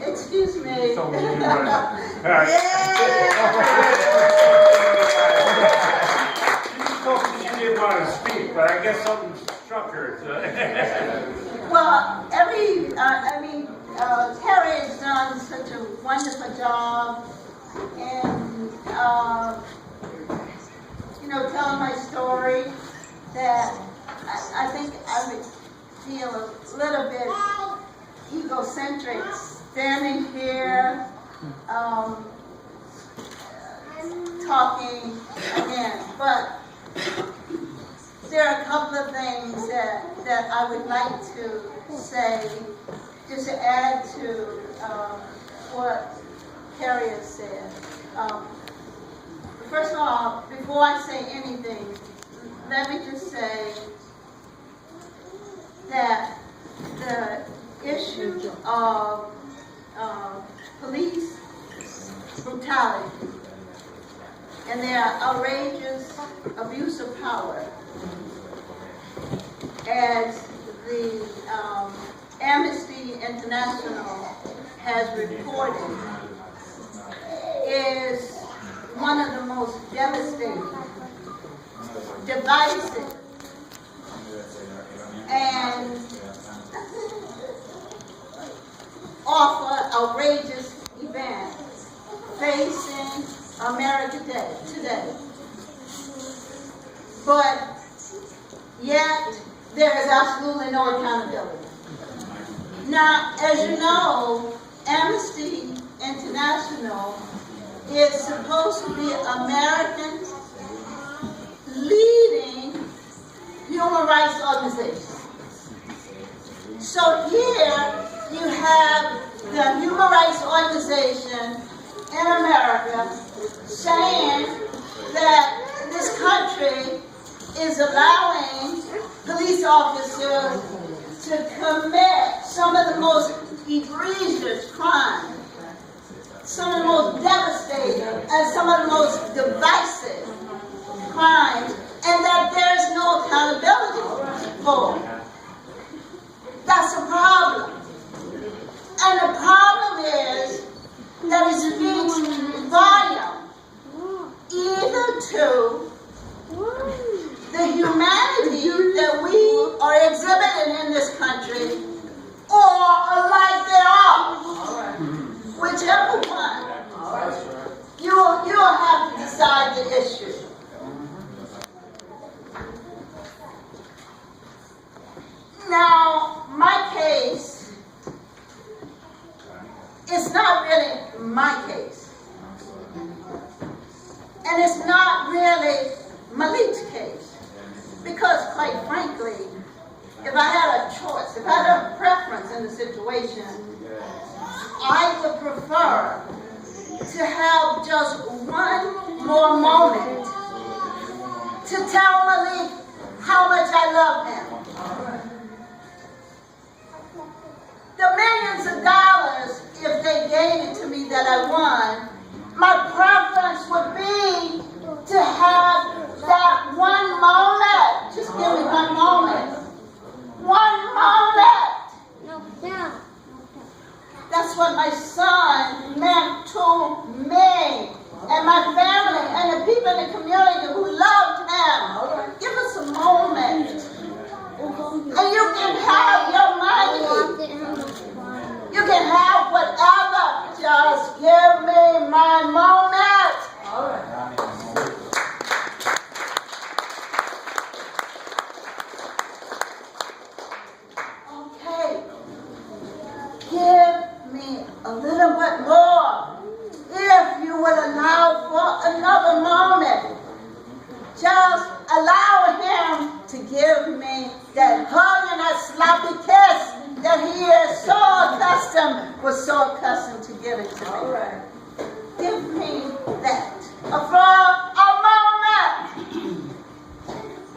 Excuse me. So we can run. All right. She didn't want to speak, but I guess something struck her. Well, Terry has done such a wonderful job in, telling my story that I think I would feel a little bit egocentric standing here, talking again. But there are a couple of things that I would like to say, just to add to what Carrie has said. First of all, before I say anything, let me just say that the issue of police brutality and their outrageous abuse of power, as the Amnesty International has reported, is one of the most devastating, divisive, and awful, outrageous event facing America today. But yet, there is absolutely no accountability. Now, as you know, Amnesty International is supposed to be America's leading human rights organization. So here you have the human rights organization in America saying that this country is allowing police officers to commit some of the most egregious crimes, some of the most devastating, and some of the most divisive crimes, and that there's no accountability for it. That's a problem. And the problem is that it speaks volume either to the humanity that we are exhibiting in this country, or a life thereof. Whichever one, you'll have to decide the issue. Now, my case is not really my case. And it's not really Malik's case. Because, quite frankly, if I had a choice, if I had a preference in the situation, I would prefer to have just one more moment to tell Malik how much I love him. The millions of dollars, if they gave it to me that I won, my preference would be to have that one moment. Just give me one moment. One moment. That's what my son meant to me and my family and the people in the community who loved him. Give us a moment. And you can have your money. You can have whatever. Just give me my moment. Okay. Give me a little bit more. If you will allow for another moment. Just allow him to give me that hug and that sloppy kiss that he was so accustomed to giving to me. Give me that. For a moment.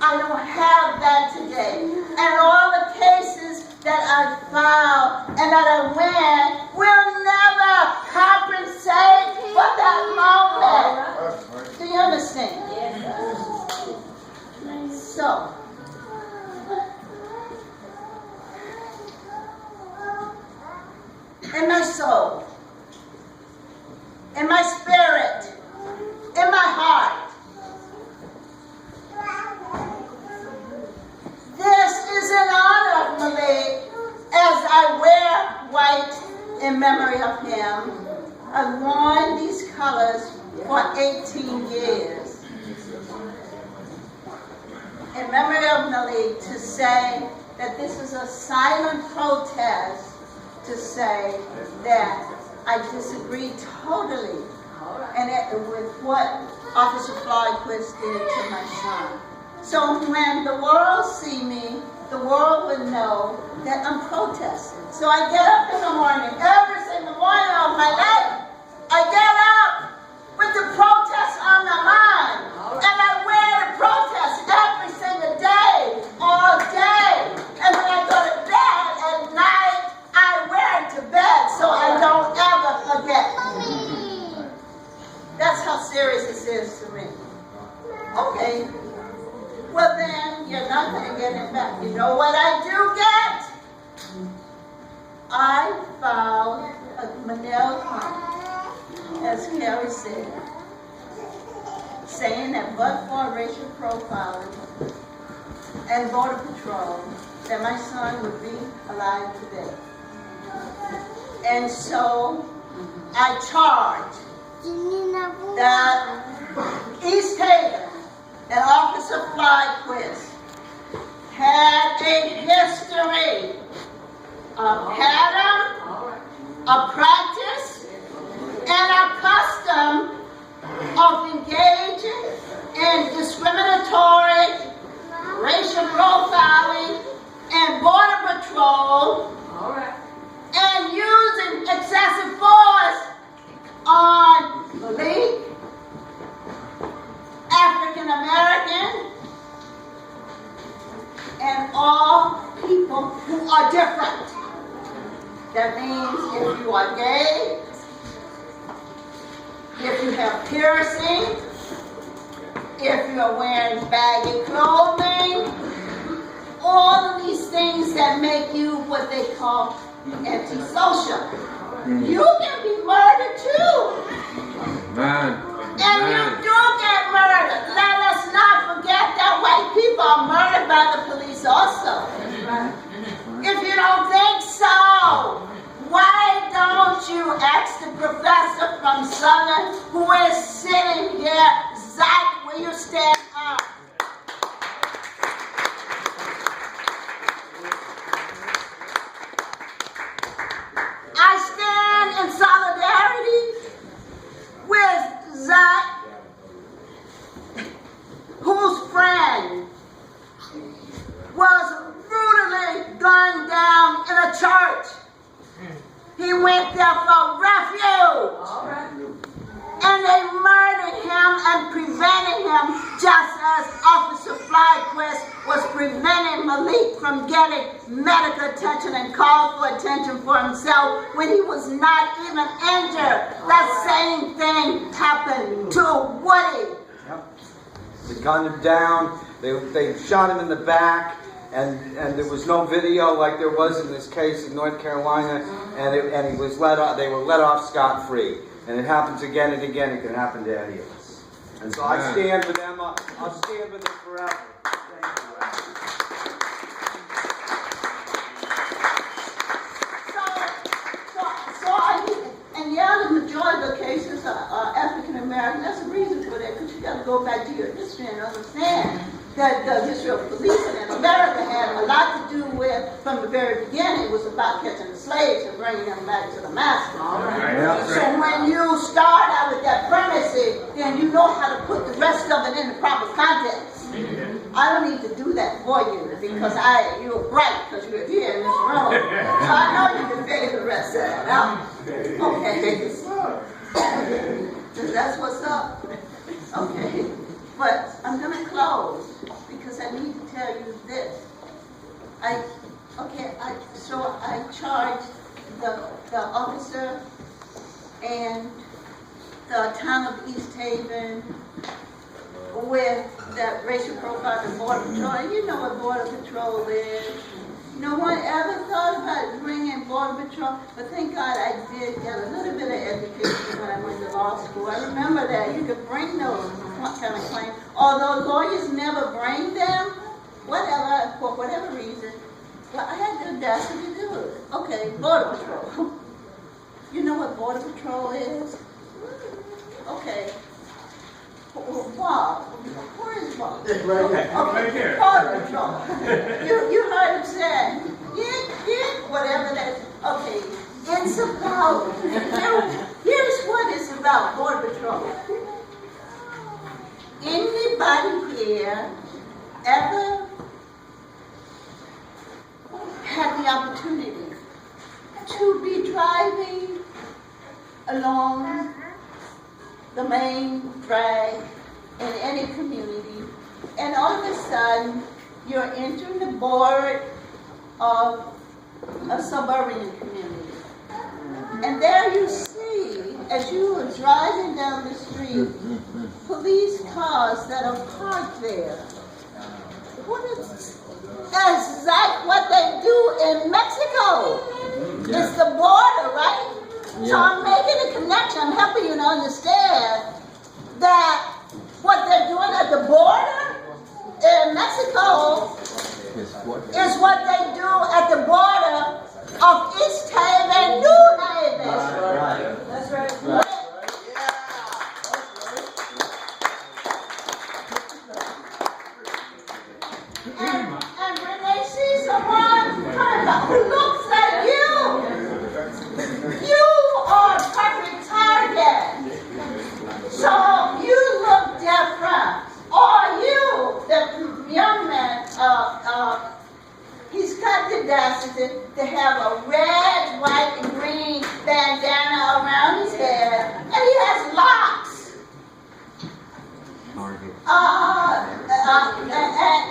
I don't have that today. And all the cases that I filed and that I win will never compensate for that moment. Do you understand? So, soul, in my spirit, in my heart. This is in honor of Malik as I wear white in memory of him. I've worn these colors for 18 years. In memory of Malik, to say that this is a silent protest, to say that I disagree totally with what Officer Flyquist did to my son. So when the world see me, the world would know that I'm protesting. So I get up in the morning, every single morning of my life, I get up with the protest on my mind. And I wear the protest every single day, all day. And when I go to bed at night, I wear it to bed so I don't ever forget. That's how serious this is to me. Okay. Well then, you're not going to get it back. You know what I do get? I filed a Manila claim, as Carrie said, saying that but for racial profiling and Border Patrol, that my son would be alive today. And so I charge that East Haven and Officer Flyquist had a history of pattern, a practice, and a custom of engaging in discriminatory racial profiling and border patrol and using excessive force on Malik, African American, and all people who are different. That means if you are gay, if you have piercing, if you're wearing baggy clothing, all of these things that make you what they call antisocial. You can be murdered too. Man. And you do get murdered. Let us not forget that white people are murdered by the police also. If you don't think so, why don't you ask the professor from Southern who is sitting here, Zach, will you stand up? I stand in solidarity with Zach, whose friend was brutally gunned down in a church. He went there for refuge. And they murdered him and prevented him, just as Officer Flyquist was preventing Malik from getting medical attention and called for attention for himself when he was not even injured. That same thing happened to Woody. Yep. They gunned him down. They shot him in the back. And there was no video like there was in this case in North Carolina, and he was they were let off scot-free. And it happens again and again. It can happen to any of us. And so I stand with them. I'll stand with them forever. Thank you. And yeah, the majority of the cases are African American. That's the reason for that, because you got to go back to your history and understand that the history of policing in America had a lot to do with, from the very beginning, it was about catching the slaves and bringing them back to the master. So when you start out with that premise, then you know how to put the rest of it in the proper context. I don't need to do that for you, because you're bright, because you're here in this room. So I know you can figure the rest of it out. Okay. That's what's up. Okay. But I'm going to close because I need to tell you this. So I charged the officer and the town of East Haven with that racial profile and Border Patrol. You know what Border Patrol is. No one ever thought about bringing Border Patrol, but thank God I did get a little bit of education when I went to law school. I remember that you could bring those kind of claims, although lawyers never bring them, whatever, for whatever reason. But I had the audacity to do it. Okay, Border Patrol. You know what Border Patrol is? Okay. Bob. Where is Bob? Right here. Border Patrol. You heard him say, whatever that is. Okay. It's about, here's what it's about, Border Patrol. Anybody here ever had the opportunity to be driving along the main drag in any community, and all of a sudden you're entering the board of a suburban community, and there you see, as you are driving down the street, police cars that are parked there. What is that's like what they do in Mexico. Yeah. It's the border, right? Yeah. So I'm making a connection. I'm helping you to understand that what they're doing at the border in Mexico is what they do at the border of East Haven and New Haven. Right. That's right. Right. And when they see someone coming up who looks like you are a perfect target. So you look different. Or you, the young man, he's got the audacity to have a red, white, and green bandana around his head, and he has locks.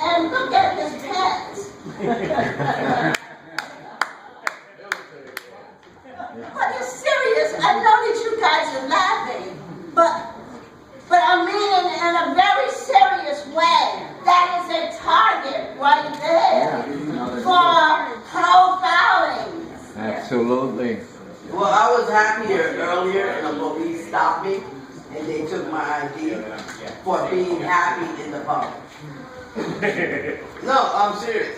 And look at his pants. But it's serious. I know that you guys are laughing, but I mean in a very serious way. That is a target right there for profiling. Absolutely. Well, I was happier earlier and the police stopped me and they took my ID for being happy in the public. No, I'm serious.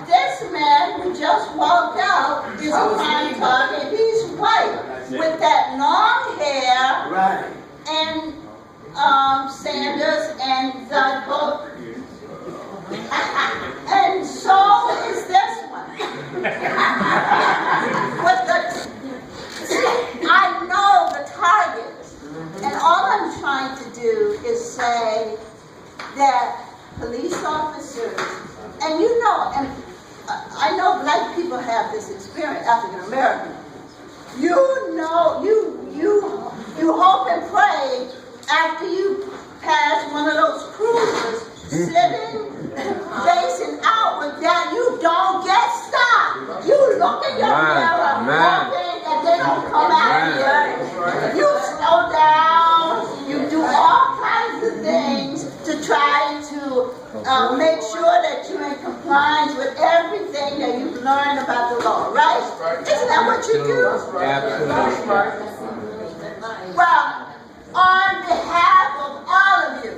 This man who just walked out is a prime target. He's white with that long hair Right. and Sanders and Zodko. And so is this one. I know the targets, and all I'm trying to do is say that police officers, and you know, and I know black people have this experience, African American. You know, you hope and pray after you pass one of those cruisers, sitting, facing outward, that you don't get stopped. You look in your mirror, hoping that they don't come out here. You slow down. You do all kinds of things to try to make sure that you're in compliance with everything that you've learned about the law, right? Isn't that what you do? Absolutely. Well, on behalf of all of you,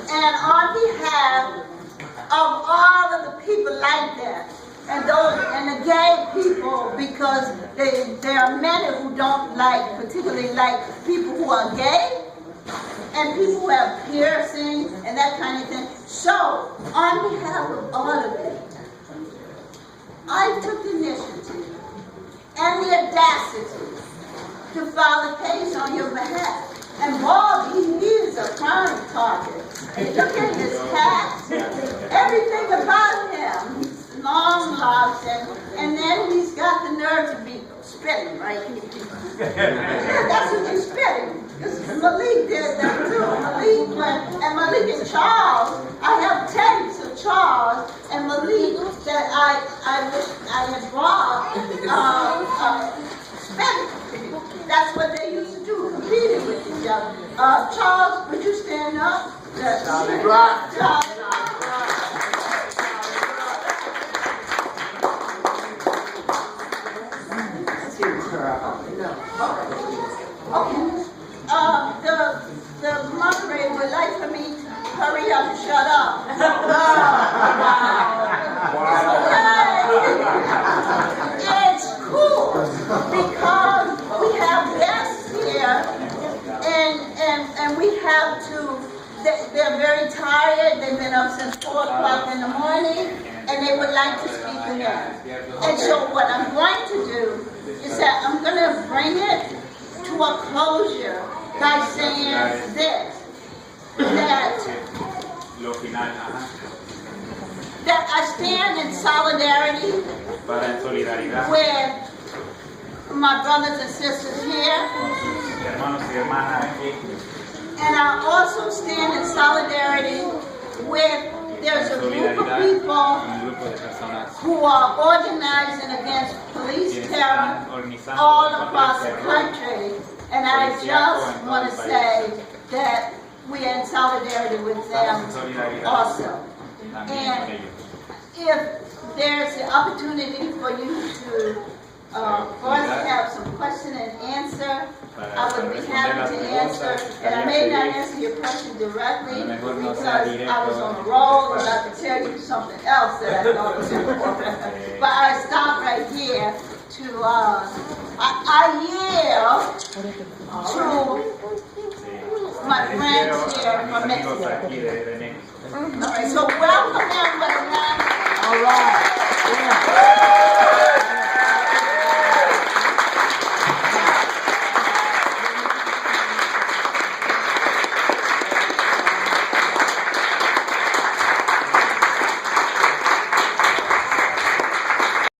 and on behalf of all of the people like that, and those and the gay people, because there are many who don't like, particularly like people who are gay, and people who have piercing and that kind of thing. So, on behalf of all of you, I took the initiative and the audacity to file a case on your behalf. And Bob, he is a prime target. And look at his hat, everything about him. He's long locks, and then he's got the nerve to be spitting, right? Yeah, that's what he's spitting. Because Malik did that too. Malik and Charles. I have tapes of Charles and Malik that I wish I had brought spitting. That's what they used to do, competing with each other. Charles, would you stand up? Charlie Brock. they're very tired. They've been up since 4 o'clock in the morning, and they would like to speak again. And so what I'm going to do is that I'm going to bring it to a closure by saying this, that I stand in solidarity with my brothers and sisters here, and I also stand in solidarity with, there's a group of people who are organizing against police terror all across the country, and I just want to say that we are in solidarity with them also. And if there's the opportunity for you to first have some question and answer, I would be happy to answer. And I may not answer your question directly because I was on a roll and I could tell you something else that I thought was important. But I stop right here to, I yield to my friends here from Mexico. All right, so welcome everybody. All right. Yeah.